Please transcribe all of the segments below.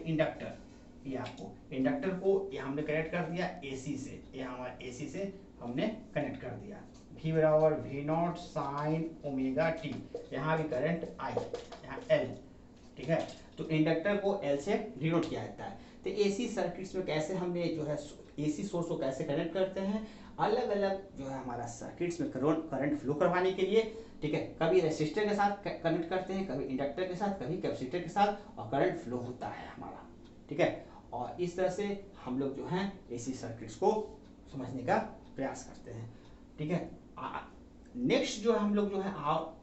Inductor, ये आपको inductor को ये हमने कनेक्ट कर दिया एसी से, ये हमारा एसी से हमने कनेक्ट कर दिया। V बराबर V not sine omega T, यहाँ भी करंट I, यहाँ L, ठीक है। तो इंडक्टर को L से डिनोट किया जाता है। तो एसी सर्किट्स में कैसे हमने जो है एसी सोर्स को कैसे कनेक्ट करते हैं, अलग अलग जो है हमारा सर्किट्स में करंट फ्लो करवाने के लिए, ठीक है। कभी रेसिस्टर के साथ कनेक्ट करते हैं, कभी इंडक्टर के साथ, कभी कैपेसिटर के साथ, और करंट फ्लो होता है हमारा, ठीक है। और इस तरह से हम लोग जो है एसी सर्किट्स को समझने का प्रयास करते हैं, ठीक है। नेक्स्ट जो है हम लोग जो है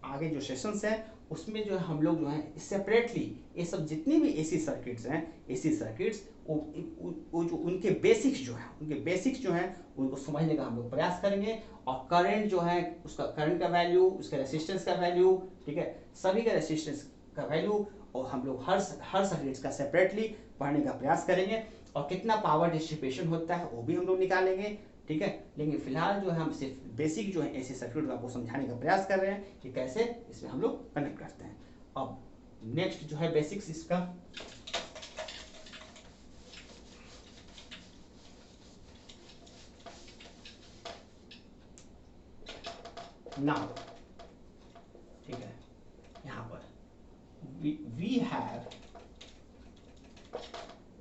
आगे जो सेशंस है उसमें जो है हम लोग जो है सेपरेटली ये सब जितनी भी एसी सर्किट्स हैं, एसी सर्किट्स वो जो उनके बेसिक्स जो है उनको समझने का हम लोग प्रयास करेंगे। और करंट जो है उसका करंट का वैल्यू, उसके रेसिस्टेंस का वैल्यू, ठीक है, सभी का रेसिस्टेंस का वैल्यू, और हम लोग हर सर्किट्स का सेपरेटली पढ़ने का प्रयास करेंगे। और कितना पावर डिस्ट्रीब्यूशन होता है वो भी हम लोग निकालेंगे, ठीक है। लेकिन फिलहाल जो है हम सिर्फ बेसिक जो है एसी सर्किट को आपको समझाने का प्रयास कर रहे हैं कि कैसे इसमें हम लोग कनेक्ट करते हैं। अब नेक्स्ट जो है बेसिक्स इसका, नाउ, ठीक है, यहाँ पर वी हैव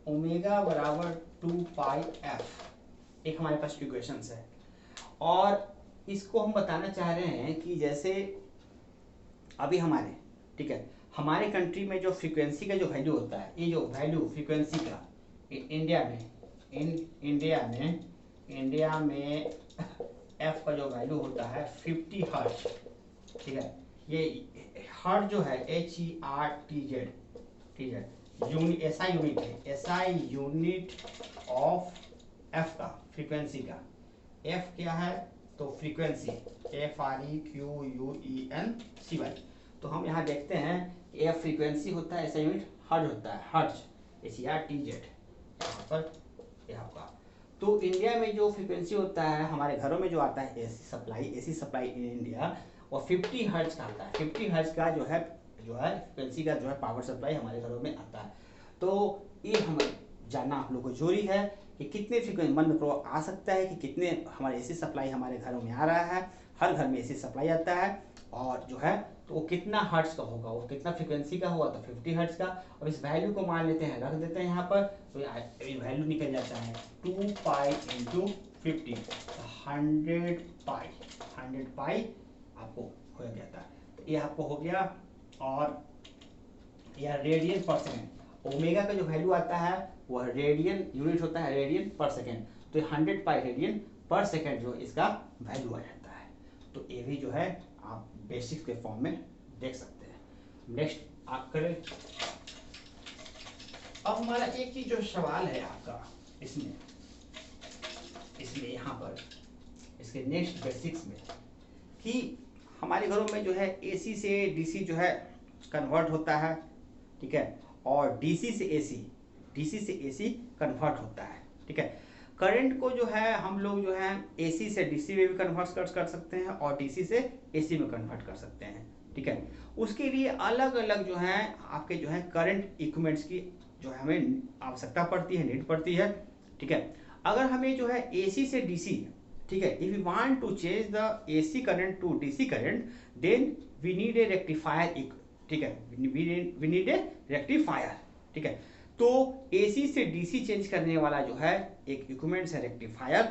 ओमेगा बराबर 2 पाई एफ, एक हमारे पास इक्वेशंस है। और इसको हम बताना चाह रहे हैं कि जैसे अभी हमारे, ठीक है, हमारे कंट्री में जो फ्रीक्वेंसी का जो वैल्यू होता है, ये जो वैल्यू फ्रीक्वेंसी का इंडिया में एफ का जो वैल्यू होता है 50 हर्ट्ज, ठीक है। ये हर्ट्ज जो है HERTZ, ठीक है, SI यूनिट है, SI यूनिट ऑफ एफ का, फ्रीक्वेंसी का। एफ क्या है तो फ्रीक्वेंसी, FREQUENCY। तो हम यहाँ देखते हैं कि एफ फ्रीक्वेंसी होता है, SI यूनिट हर्ट्ज होता है, हर्ट्ज HERTZ यहाँ पर, ये आपका। तो इंडिया में जो फ्रीक्वेंसी होता है हमारे घरों में जो आता है एसी सप्लाई इन इंडिया, और 50 हर्ट्ज का आता है। 50 हर्ट्ज का जो है फ्रीक्वेंसी का जो है पावर सप्लाई हमारे घरों में आता है। तो ये हम जानना आप लोग को जरूरी है कि कितने फ्रीक्वेंसी मन में आ सकता है कि कितने हमारे एसी सप्लाई हमारे घरों में आ रहा है। हर घर में एसी सप्लाई आता है, और जो है तो वो कितना हर्ट्ज का होगा, वो कितना फ्रीक्वेंसी का होगा तो 50 हर्ट्ज का। अब इस वैल्यू को मान लेते हैं, रख देते हैं यहाँ पर, तो ये वैल्यू निकल जाता है 2 पाई इंटू 50, 100 पाई आपको हो जाता है। तो ये आपको हो गया। और यह रेडियन पर सेकेंड, ओमेगा का जो वैल्यू आता है वह रेडियन यूनिट होता है, रेडियन पर सेकेंड। तो 100 पाई रेडियन पर सेकेंड जो इसका वैल्यू आ जाता है। तो ये भी जो है आप बेसिक के फॉर्म में देख सकते हैं। नेक्स्ट आप करें। अब हमारा एक ही जो सवाल है आपका इसमें यहाँ पर इसके नेक्स्ट बेसिक्स में, कि हमारे घरों में जो है एसी से डीसी जो है कन्वर्ट होता है, ठीक है, और डीसी से एसी कन्वर्ट होता है, ठीक है। करंट को जो है हम लोग जो है एसी से डीसी में भी कन्वर्ट कर सकते हैं, और डीसी से एसी में कन्वर्ट कर सकते हैं, ठीक है। उसके लिए अलग अलग जो है आपके जो है करंट इक्विपमेंट्स की जो है हमें आवश्यकता पड़ती है, नीड पड़ती है, ठीक है। अगर हमें जो है एसी से डीसी, ठीक है, if you want to change the AC current to DC current, then we need a rectifier, ठीक है, वी नीड ए रेक्टिफायर, ठीक है। तो एसी से डीसी चेंज करने वाला जो है एक इक्विपमेंट है रेक्टिफायर,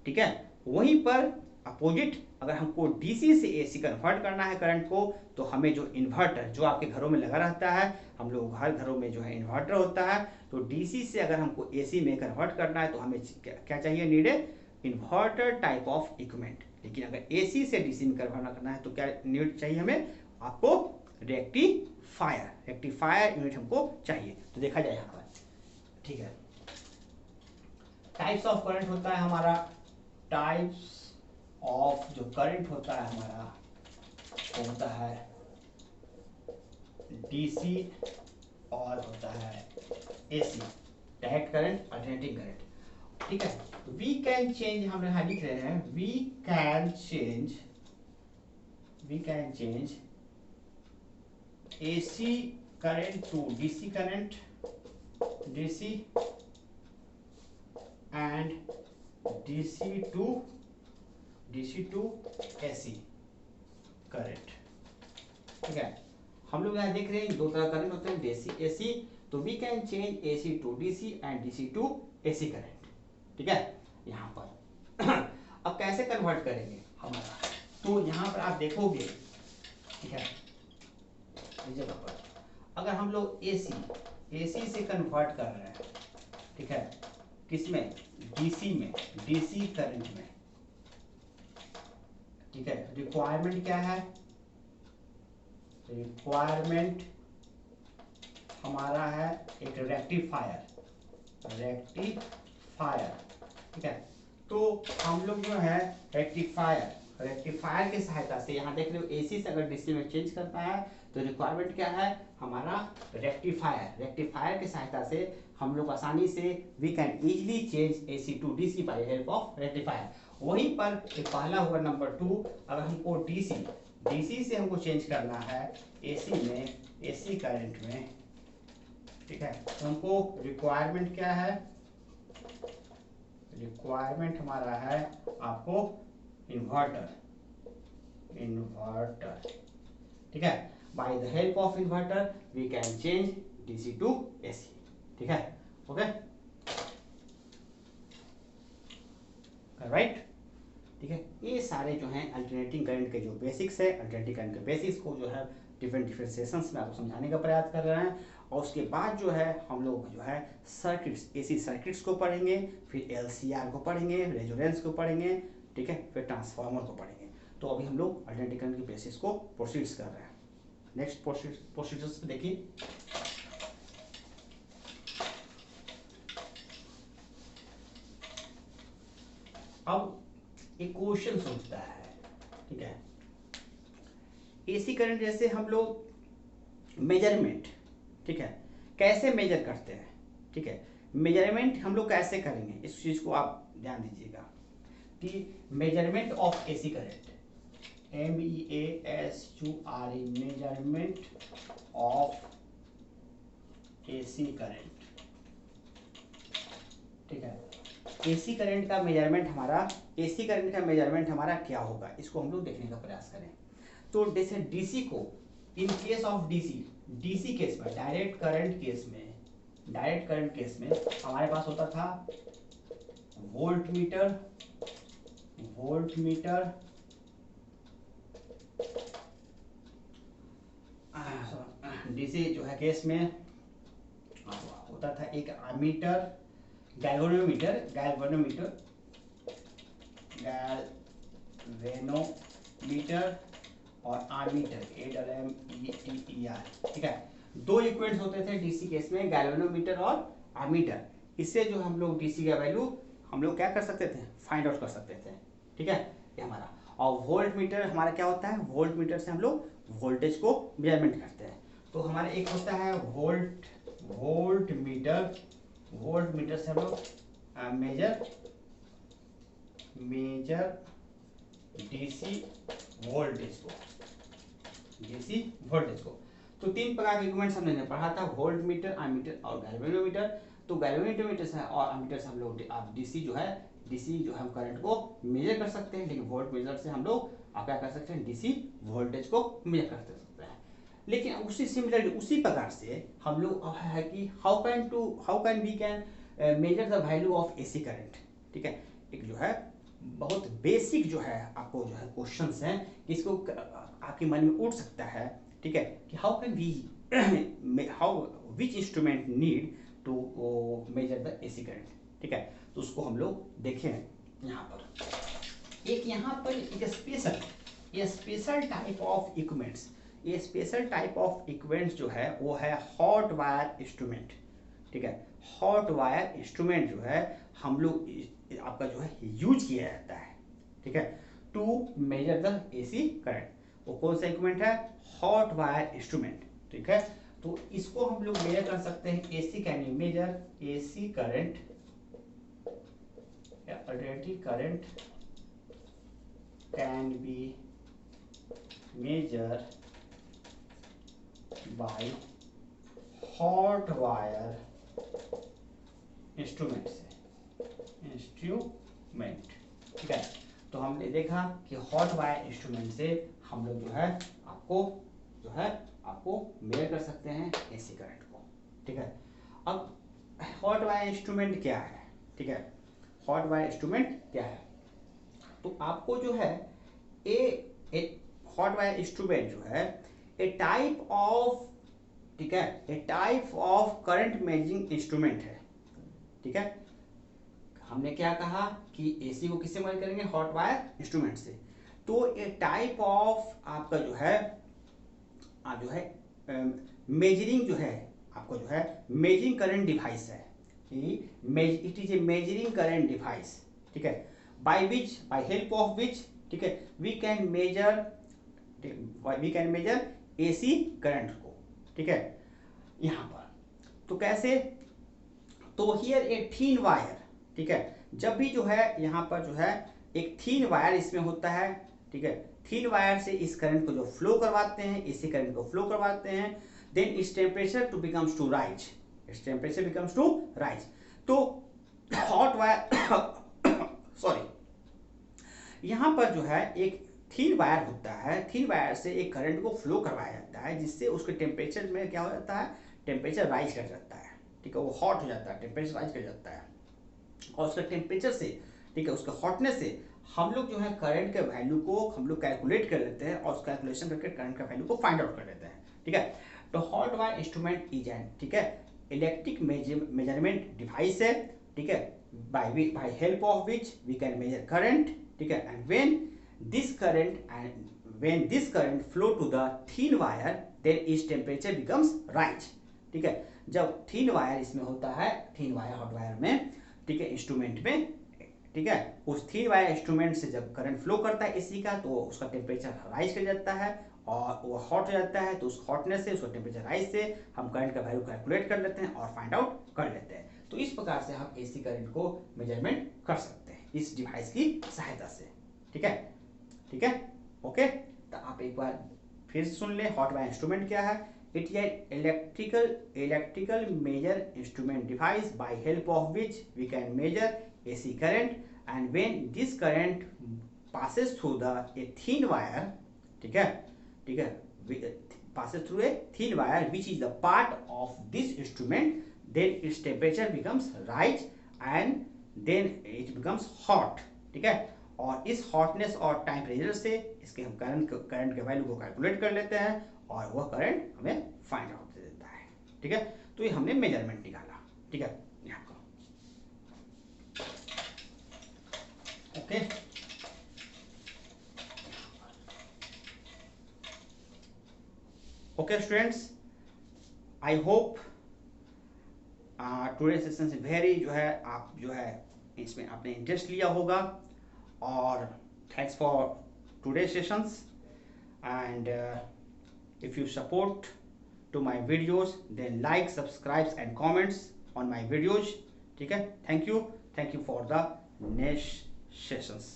ठीक है। वहीं पर अपोजिट अगर हमको डीसी से एसी कन्वर्ट करना है करंट को, तो हमें जो इन्वर्टर जो आपके घरों में लगा रहता है, हम लोग हर घरों में जो है इन्वर्टर होता है, तो डीसी से अगर हमको एसी में कन्वर्ट करना है तो हमें क्या चाहिए, need a inverter type of equipment. लेकिन अगर एसी से डीसी में कन्वर्ट करना है तो क्या नीड चाहिए हमें, आपको रेक्टिफायर यूनिट हमको चाहिए। तो देखा जाए यहाँ पर, ठीक है, टाइप्स ऑफ करंट होता है हमारा, टाइप्स ऑफ जो करंट होता है हमारा वो होता है डीसी और होता है AC, direct current, alternating current, ठीक है। वी कैन चेंज, हम यहाँ लिख रहे हैं we can change AC current to DC current, DC and DC to AC current. ठीक है, हम लोग यहाँ देख रहे हैं दो तरह करंट होते हैं, DC AC, तो we can change AC to DC and DC to AC current. ठीक है, यहाँ पर अब कैसे कन्वर्ट करेंगे हमारा, तो यहाँ पर आप देखोगे, ठीक है, इस जगह पर अगर हम लोग AC से कन्वर्ट कर रहे हैं, ठीक है, किसमें, DC में, DC करंट में। ठीक है, रिक्वायरमेंट क्या है, रिक्वायरमेंट हमारा है एक रेक्टिफायर। ठीक है, तो हम लोग जो है रेक्टिफायर की सहायता से, यहाँ देख रहे हो AC से अगर DC में चेंज करता है तो रिक्वायरमेंट क्या है हमारा, रेक्टिफायर की सहायता से हम लोग आसानी से we can easily change AC to DC by help of rectifier. वहीं पर एक पहला हुआ नंबर 2, अगर हमको DC से हमको चेंज करना है AC में, AC करंट में। ठीक है, तो हमको रिक्वायरमेंट क्या है, रिक्वायरमेंट हमारा है आपको इन्वर्टर। ठीक है, by the help of inverter we can change DC to AC। ठीक है, ओके, राइट। ठीक है, ये सारे जो हैं अल्टरनेटिंग करंट के जो बेसिक्स है, अल्टरनेटिंग करंट के बेसिक्स को जो है डिफरेंट सेशंस में आपको समझाने का प्रयास कर रहे हैं। और उसके बाद जो है हम लोग जो है सर्किट्स, AC सर्किट्स को पढ़ेंगे, फिर LCR को पढ़ेंगे, रेजोनेंस को पढ़ेंगे, ठीक है, फिर ट्रांसफार्मर को पढ़ेंगे। तो अभी हम लोग अल्टरनेटिंग करंट के बेसिस को प्रोसीड्स कर रहे हैं। नेक्स्ट प्रोसीजर्स पे देखिए, अब एक क्वेश्चन सोचता है, ठीक है, AC करंट जैसे हम लोग मेजरमेंट, ठीक है, कैसे मेजर करते हैं। ठीक है, मेजरमेंट हम लोग कैसे करेंगे, इस चीज को आप ध्यान दीजिएगा कि measurement of AC current, MEASURE, measurement of AC current. ठीक है, AC करंट का मेजरमेंट हमारा क्या होगा, इसको हम लोग देखने का प्रयास करें। तो जैसे DC को, in case of DC case में, डायरेक्ट करंट केस में हमारे पास होता था वोल्टमीटर, DC जो है केस में होता था एक एमीटर, गैल्वेनोमीटर और आमीटर, AMMETER। ठीक है, दो इक्विपमेंट्स होते थे DC केस में, गैल्वेनोमीटर और आमीटर। इससे जो हम लोग DC का वैल्यू हम लोग क्या कर सकते थे, फाइंड आउट कर सकते थे। ठीक है, ये हमारा। और वोल्ट मीटर हमारा क्या होता है, वोल्ट मीटर से हम लोग वोल्टेज को मेजरमेंट करते हैं। तो हमारे एक होता है वोल्ट मीटर से हम लोग मेजर DC वोल्टेज को। तो तीन प्रकार के इक्विपमेंट्स हमने पढ़ा था, वोल्ट मीटर, एमीटर और गैल्वेनोमीटर। तो गैल्वेनोमीटर से और एमीटर से हम लोग DC जो है हम करंट को मेजर कर सकते हैं, लेकिन वोल्ट मीटर से हम लोग आप क्या कर सकते हैं, DC वोल्टेज को मेजर कर सकते हैं। लेकिन उसी प्रकार से हम लोग है कि how can we can measure the value of AC current. ठीक है, एक जो है बहुत बेसिक जो है आपको जो है क्वेश्चंस हैं, इसको आपके मन में उठ सकता है। ठीक है, कि how can we which instrument need to measure the AC current. ठीक है, तो उसको हम लोग देखें यहाँ पर। यहाँ पर एक स्पेशल टाइप ऑफ इक्विपमेंट्स, ये स्पेशल टाइप ऑफ इक्विपमेंट्स जो है वो है हॉट वायर इंस्ट्रूमेंट। ठीक है, हॉट वायर इंस्ट्रूमेंट जो है हम लोग आपका जो है यूज किया जाता है। ठीक है, to measure the AC current. वो कौन सा इक्विपमेंट है, हॉट वायर इंस्ट्रूमेंट। ठीक है, तो इसको हम लोग मेजर कर सकते हैं, AC can be measure, AC current या alternative current can be measured by hot wire instrument से, इंस्ट्रूमेंट, ठीक है। तो हमने देखा कि हॉट वायर इंस्ट्रूमेंट से हम लोग जो है आपको मेजर कर सकते हैं एसी करंट को, ठीक है। अब हॉट वायर इंस्ट्रूमेंट क्या है, ठीक है, हॉट वायर इंस्ट्रूमेंट क्या है, तो आपको जो है ए हॉट वायर इंस्ट्रूमेंट जो है ए टाइप ऑफ, ठीक है, a type of current measuring instrument है, ठीक है। हमने क्या कहा कि एसी को किससे मेजर करेंगे, हॉट वायर इंस्ट्रूमेंट से। तो ए टाइप ऑफ आपका जो है मेजरिंग जो है आपको जो है मेजरिंग करंट डिवाइस है, it is a measuring current device, ठीक है, बाय हेल्प ऑफ विच, ठीक है, we can measure AC current को, ठीक है। यहाँ पर तो कैसे, तो हियर ए थीन वायर, ठीक है, जब भी जो है यहाँ पर जो है एक थीन वायर इसमें होता है, ठीक है, थीन वायर से इस करंट को जो फ्लो करवाते हैं, इसी करंट को फ्लो करवाते हैं, then its temperature to becomes to rise, its temperature becomes to rise. तो हॉट वायर सॉरी, यहाँ पर जो है एक थीन वायर होता है, थीन वायर से एक करंट को फ्लो करवाया जाता है, जिससे उसके टेम्परेचर में क्या हो जाता है, टेम्परेचर राइज कर जाता है, ठीक है, वो हॉट हो जाता है, टेम्परेचर राइज कर जाता है, और उसके टेम्परेचर से, ठीक है, उसके हॉटनेस से हम लोग जो है करंट के वैल्यू को हम लोग कैलकुलेट कर लेते हैं, और उस कैलकुलेशन करके करंट का वैल्यू को फाइंड आउट कर लेते हैं, ठीक है। तो hot wire instrument is an, ठीक है, इलेक्ट्रिक मेजरमेंट डिवाइस है, ठीक है, by help of which we can measure current, ठीक है, and when this current flow to the thin wire then its temperature becomes rise, ठीक है। जब थीन वायर इसमें होता है, थीन वायर हॉट वायर में, ठीक है, इंस्ट्रूमेंट में, ठीक है, उस थीन वायर इंस्ट्रूमेंट से जब करंट फ्लो करता है एसी का, तो उसका टेम्परेचर राइज कर जाता है और वो हॉट हो जाता है, तो उस हॉटनेस से, उसका टेम्परेचर राइज से हम करंट का वैल्यू कैलकुलेट कर लेते हैं और फाइंड आउट कर लेते हैं। तो इस प्रकार से हम एसी करंट को मेजरमेंट कर सकते हैं इस डिवाइस की सहायता से, ठीक है, ठीक है, ओके। तो आप एक बार फिर सुन ले, हॉट वायर इंस्ट्रूमेंट क्या है, it is electrical measure instrument device by help of which we can measure AC current, and when this current passes through a thin wire, ठीक है, ठीक है, passes through a thin wire which is the part of this instrument, then its temperature becomes rise and then it becomes hot, ठीक है। और इस hotness और temperature से इसके हम करंट के वैल्यू को कैलकुलेट कर लेते हैं और वह करंट हमें फाइंड आउट दे देता है, ठीक है। तो ये हमने मेजरमेंट निकाला, ठीक है, यहाँ का, okay. Okay students, I hope today session से वेरी जो है आप जो है इसमें आपने इंटरेस्ट लिया होगा, और thanks for today sessions, and if you support to my videos then like, subscribe and comments on my videos, ठीक है। thank you for the next sessions।